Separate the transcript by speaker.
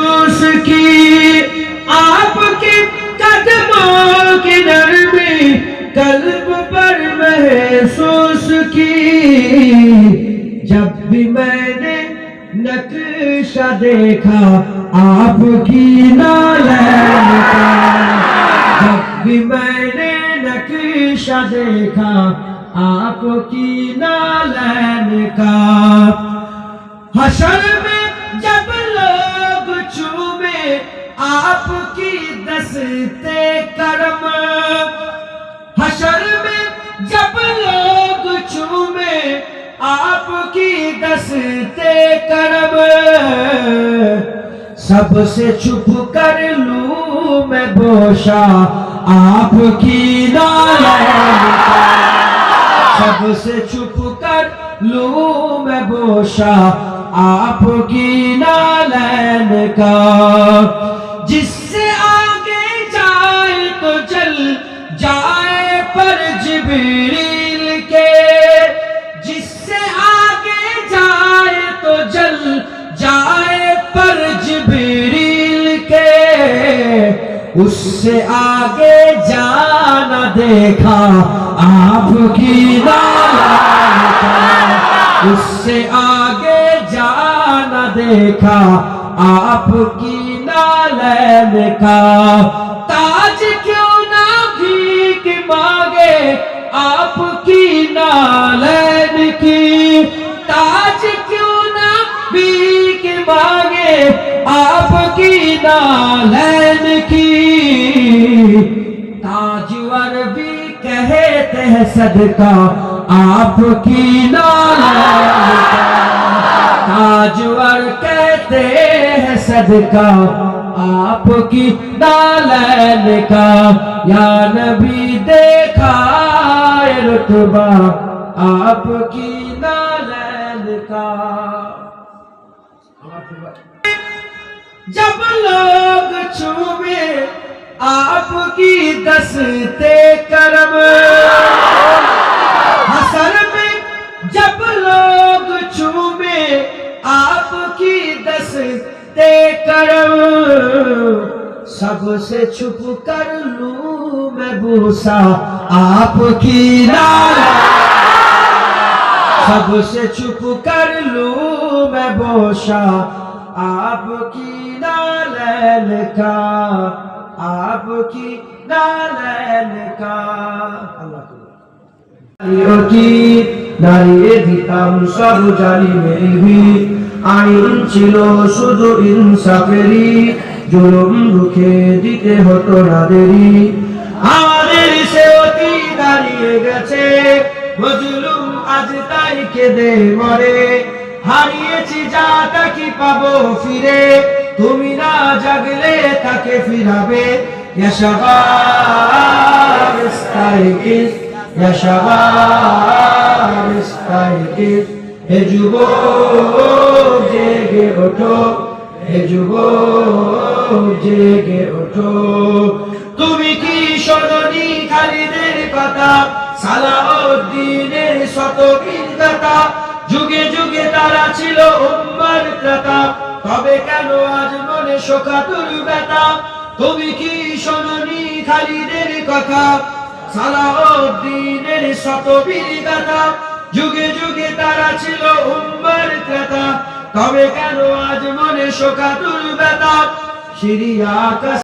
Speaker 1: महसूस की आपके कदमों की नरमी कल्ब पर महसूस की। जब भी मैंने नक्शा देखा आपकी नालैन का, जब भी मैंने नक्शा देखा आपकी नालैन का। हशर में जब लोग चूमे आपकी दस्ते करम, हशर में जब लोग चूमे आपकी दस्ते करम। सबसे छुप कर लूं मैं बोशा आपकी नालैन का, सबसे छुप कर लूं मैं बोशा आपकी नालैन का। जिससे आगे जाए तो जल जाए पर जिब्रील के, जिससे आगे जाए तो जल जाए पर जिब्रील के। उससे आगे जाना देखा आपकी नालैन का, उससे आगे जाना देखा आपकी नालैन का। ताज क्यों ना भीख मांगे आपकी नालैन की, ताज क्यों ना भीख मांगे आपकी नालैन की। ताजवर भी कहते हैं सदका आपकी नालैन का, ताजवर कहते हैं सदका आपकी नालैन का। या नबी देखा है रुतबा आपकी नालैन का। जब लोग चूमे आपकी दस्ते करम, हसर में जब लोग चूमे आपकी दस्ते करम। सबसे छुप कर लूं मैं बूसा आपकी नालैन, सबसे छुप कर लूं मैं बोशा आपकी नालैन का, आपकी नालैन का। দাঁড়িয়ে দিতাম সব জালিমেরই, আইন ছিল শুধু ইনসাফেরই, জুলুম রুখে দিতে হতো না দেরি। আমাদের সে অতি দাঁড়িয়ে গেছে, মজলুম আজ তাই কেঁদে মরে। হারিয়েছি যা তা কি পাবো ফিরে, তুমি না জাগলে তাকে ফিরাবে। ইয়া শাবাব ইস্তাইকিজ, ইয়া শাবাব ইস্তাইকিজ, হে যুবক জেগে ওঠো, হে যুবক জেগে ওঠো। তুমি কি শোনোনি খালিদের কথা, সালাউদ্দিনের শত বীর গাথা। যুগে যুগে তারা ছিল উম্মার ত্রাতা, তবে কেন আজ মনে শোকাতুর ব্যথা। তুমি কি শোনোনি খালিদের কথা, সালাউদ্দিনের শত বীর গাথা। যুগে যুগে তারা ছিল উম্মার ত্রাতা, তবে কেন আজ মনে শোকাতুর ব্যথা। সিরিয়া